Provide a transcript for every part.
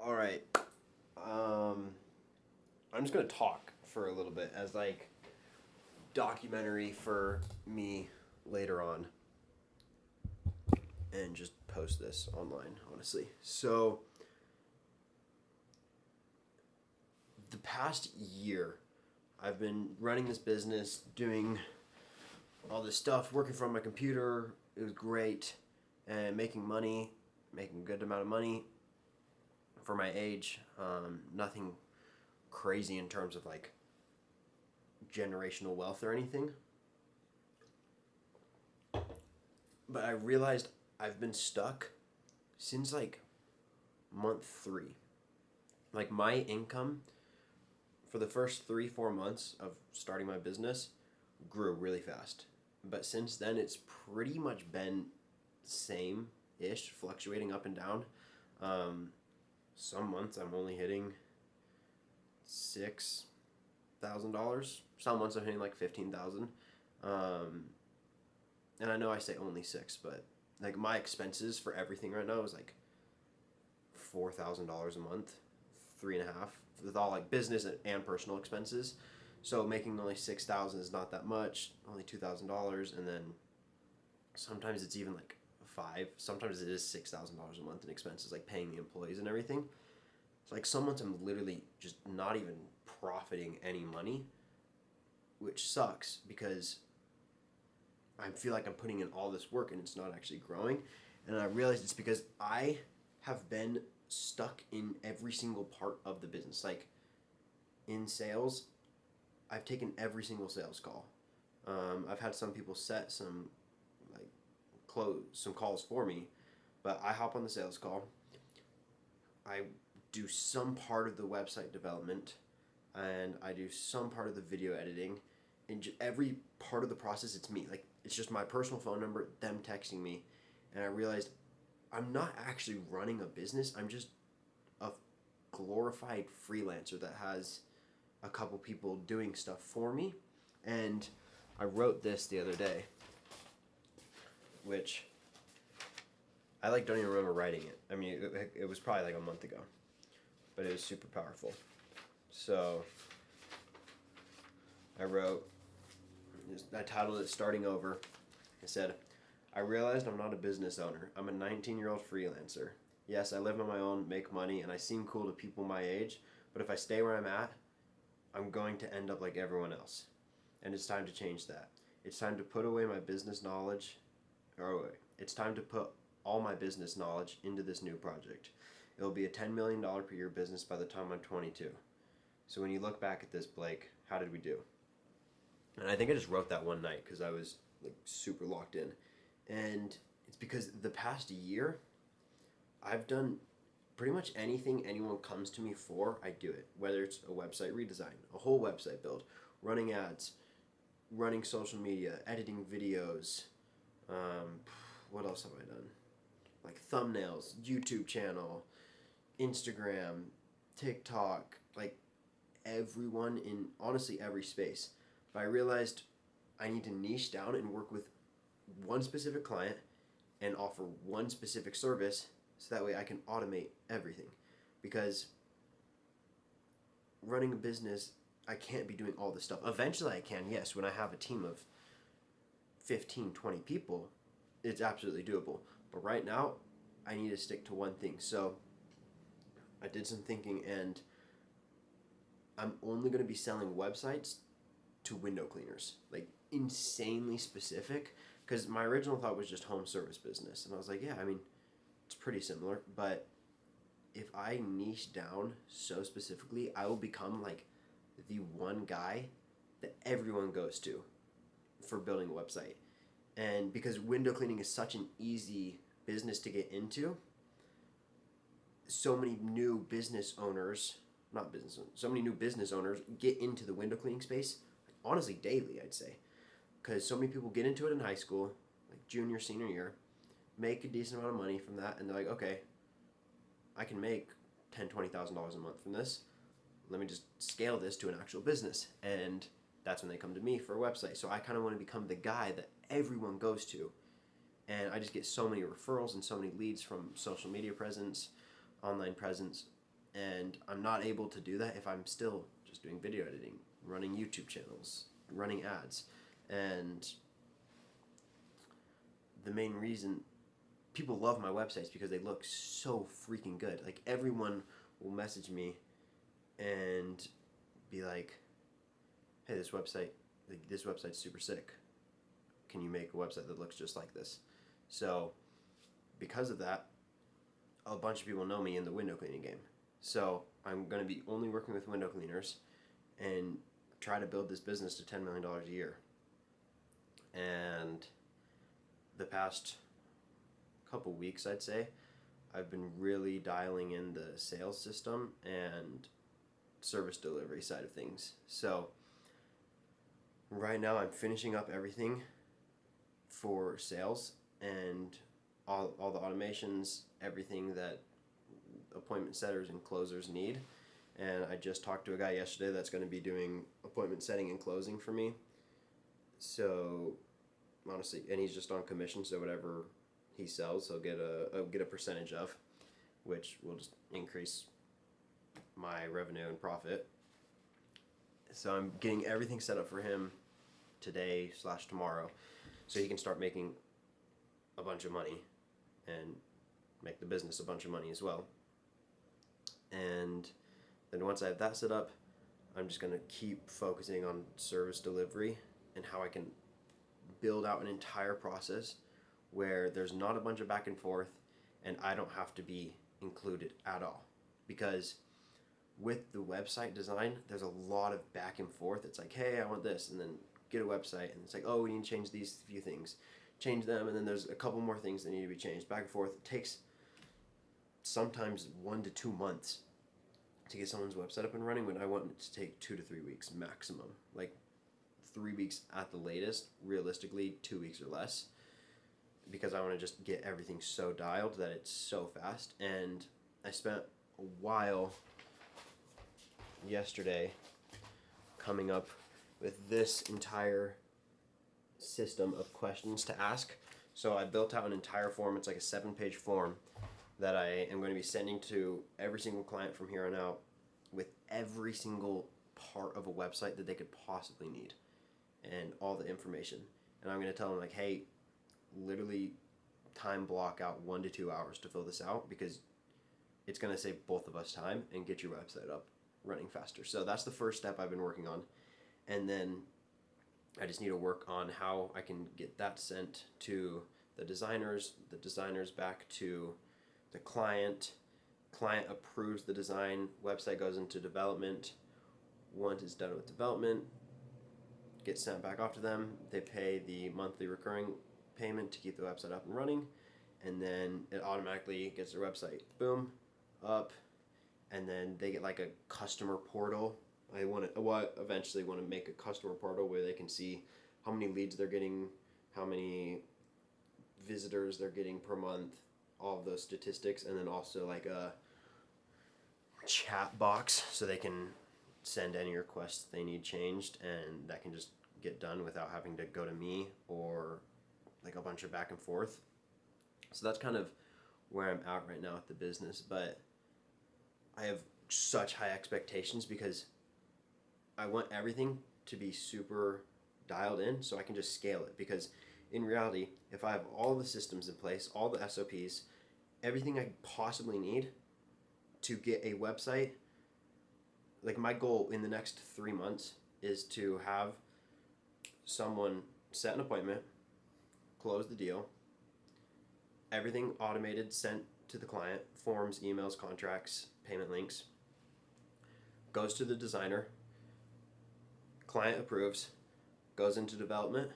All right. I'm just gonna talk for a little bit as like documentary for me later on, and just post this online. Honestly, so the past year, I've been running this business, doing all this stuff, working from my computer. It was great, and making money, making a good amount of money for my age. Nothing crazy in terms of like generational wealth or anything. But I realized I've been stuck since like month three. Like my income for the first 3, 4 months of starting my business grew really fast. But since then, it's pretty much been same ish, fluctuating up and down. Um, some months I'm only hitting $6,000. Some months I'm hitting like 15,000. Um, and I know I say only six, but like my expenses for everything right now is like $4,000 a month, 3.5 with all like business and personal expenses. So making only 6,000 is not that much, only $2,000, and then sometimes it's even like five. Sometimes it is $6,000 a month in expenses, like paying the employees and everything. It's like some months I'm literally just not even profiting any money, which sucks because I feel like I'm putting in all this work and it's not actually growing. And I realized it's because I have been stuck in every single part of the business. Like in sales, I've taken every single sales call. I've had some people set some like close some calls for me, but I hop on the sales call. I do some part of the website development, and I do some part of the video editing. In every part of the process, it's me. Like it's just my personal phone number, them texting me, and I realized I'm not actually running a business. I'm just a glorified freelancer that has a couple people doing stuff for me. And I wrote this the other day, which I like don't even remember writing it. I mean, it was probably like a month ago, but it was super powerful. So I wrote, I titled it Starting Over. I said, I realized I'm not a business owner. I'm a 19-year-old freelancer. Yes, I live on my own, make money, and I seem cool to people my age, but if I stay where I'm at, I'm going to end up like everyone else. And it's time to change that. It's time to put away my business knowledge, or it's time to put all my business knowledge into this new project. It'll be a $10 million per year business by the time I'm 22. So when you look back at this, Blake, how did we do? And I think I just wrote that one night because I was like super locked in. And it's because the past year, I've done pretty much anything anyone comes to me for, I do it. Whether it's a website redesign, a whole website build, running ads, running social media, editing videos. Um, what else have I done? Like thumbnails, YouTube channel, Instagram, TikTok, like everyone in honestly every space. But I realized I need to niche down and work with one specific client and offer one specific service so that way I can automate everything. Because running a business, I can't be doing all this stuff. Eventually I can, yes, when I have a team of 15, 20 people, it's absolutely doable. But right now, I need to stick to one thing. So I did some thinking, and I'm only going to be selling websites to window cleaners. Like insanely specific. Because my original thought was just home service business. And I was like, yeah, I mean, it's pretty similar. But if I niche down so specifically, I will become like the one guy that everyone goes to for building a website. And because window cleaning is such an easy business to get into, so many new business owners, not business owners, so many new business owners get into the window cleaning space, honestly, daily, I'd say. Because so many people get into it in high school, like junior, senior year, make a decent amount of money from that, and they're like, okay, I can make $10,000, $20,000 a month from this. Let me just scale this to an actual business. And that's when they come to me for a website. So I kind of want to become the guy that everyone goes to. And I just get so many referrals and so many leads from social media presence, online presence, And I'm not able to do that if I'm still just doing video editing, running YouTube channels, running ads. And the main reason people love my websites because they look so freaking good. Like, everyone will message me and be like, hey, this website's super sick. Can you make a website that looks just like this? So because of that, a bunch of people know me in the window cleaning game. So I'm going to be only working with window cleaners and try to build this business to $10 million a year. And the past couple weeks, I'd say, I've been really dialing in the sales system and service delivery side of things. So right now I'm finishing up everything for sales and all the automations, everything that appointment setters and closers need. And I just talked to a guy yesterday that's going to be doing appointment setting and closing for me. So honestly, and he's just on commission, so whatever he sells, he'll get a percentage of, which will just increase my revenue and profit. So I'm getting everything set up for him today/tomorrow, so he can start making a bunch of money and make the business a bunch of money as well. And then once I have that set up, I'm just going to keep focusing on service delivery and how I can build out an entire process where there's not a bunch of back and forth and I don't have to be included at all. Because with the website design, there's a lot of back and forth. It's like, hey, I want this, and then get a website, and it's like, oh, we need to change these few things. Change them, and then there's a couple more things that need to be changed. Back and forth. It takes sometimes 1 to 2 months to get someone's website up and running, when I want it to take 2 to 3 weeks maximum. Like 3 weeks at the latest, realistically 2 weeks or less, because I want to just get everything so dialed that it's so fast. And I spent a while yesterday coming up with this entire system of questions to ask. So I built out an entire form. It's like a 7-page form that I am going to be sending to every single client from here on out, with every single part of a website that they could possibly need and all the information. And I'm going to tell them, like, hey, literally time block out 1 to 2 hours to fill this out, because it's going to save both of us time and get your website up running faster. So that's the first step I've been working on. And then I just need to work on how I can get that sent to the designers back to the client approves the design, website goes into development. Once it's done with development, gets sent back off to them. They pay the monthly recurring payment to keep the website up and running, and then it automatically gets their website, boom, up, and then they get like a customer portal. I eventually want to make a customer portal where they can see how many leads they're getting, how many visitors they're getting per month, all of those statistics, and then also like a chat box so they can send any requests they need changed, and that can just get done without having to go to me or like a bunch of back and forth. So that's kind of where I'm at right now with the business, but I have such high expectations because I want everything to be super dialed in so I can just scale it. Because in reality, if I have all the systems in place, all the SOPs, everything I possibly need to get a website, like my goal in the next 3 months is to have someone set an appointment, close the deal, everything automated, sent to the client, forms, emails, contracts, payment links, goes to the designer, client approves, goes into development,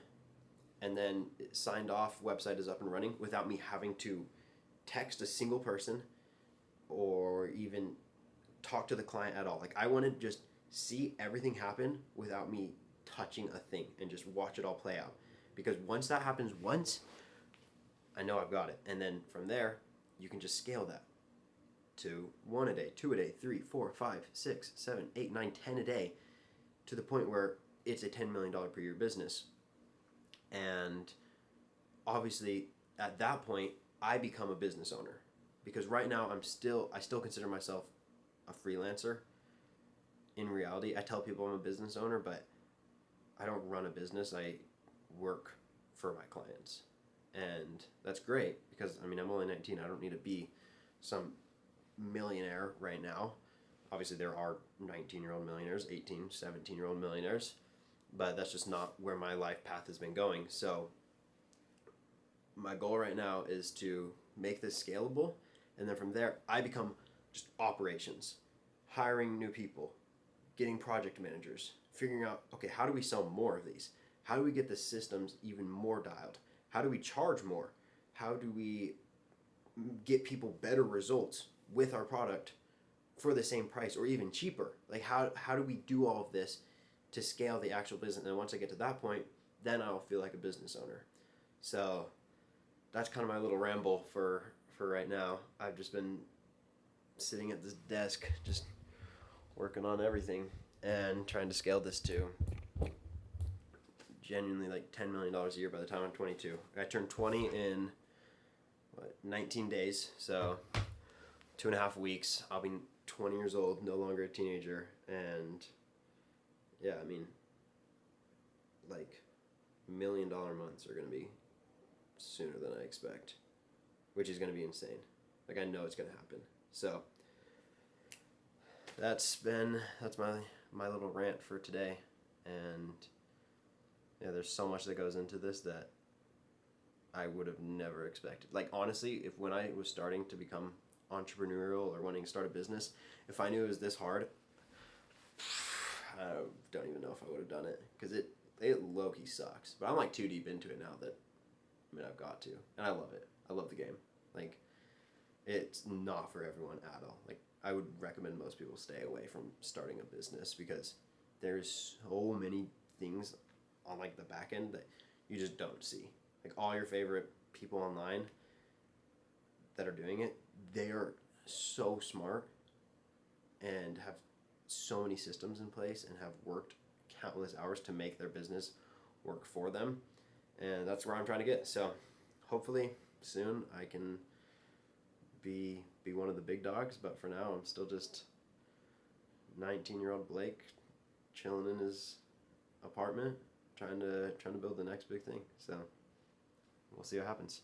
and then signed off, website is up and running without me having to text a single person or even talk to the client at all. Like, I want to just see everything happen without me touching a thing and just watch it all play out. Because once that happens once, I know I've got it. And then from there, you can just scale that to 1 a day, 2 a day, 3, 4, 5, 6, 7, 8, 9, 10 a day, to the point where it's a $10 million per year business. And obviously at that point, I become a business owner, because right now I still consider myself a freelancer. In reality, I tell people I'm a business owner, but I don't run a business. I work for my clients. And that's great because, I mean, I'm only 19. I don't need to be some millionaire right now. Obviously, there are 19-year-old millionaires, 18, 17-year-old millionaires, but that's just not where my life path has been going. So my goal right now is to make this scalable, and then from there, I become just operations, hiring new people, getting project managers, figuring out, okay, how do we sell more of these? How do we get the systems even more dialed? How do we charge more? How do we get people better results with our product for the same price or even cheaper? Like how do we do all of this to scale the actual business? And once I get to that point, then I'll feel like a business owner. So that's kind of my little ramble for right now. I've just been sitting at this desk just working on everything and trying to scale this to genuinely like $10 million a year by the time I'm 22. I turned 20 in 19 days, so 2.5 weeks. I'll be 20 years old, no longer a teenager, and yeah, I mean, like $1 million months are gonna be sooner than I expect, which is gonna be insane. Like I know it's gonna happen. So that's my little rant for today, and yeah, there's so much that goes into this that I would have never expected. Like honestly, if when I was starting to become entrepreneurial or wanting to start a business, if I knew it was this hard, I don't even know if I would have done it because it low-key sucks. But I'm like too deep into it now that I've got to, and I love it. I love the game. Like it's not for everyone at all. Like I would recommend most people stay away from starting a business because there's so many things on like the back end that you just don't see. Like all your favorite people online that are doing it, they are so smart and have so many systems in place and have worked countless hours to make their business work for them. And that's where I'm trying to get. So hopefully soon I can be one of the big dogs, but for now I'm still just 19-year-old Blake chilling in his apartment trying to build the next big thing. So we'll see what happens.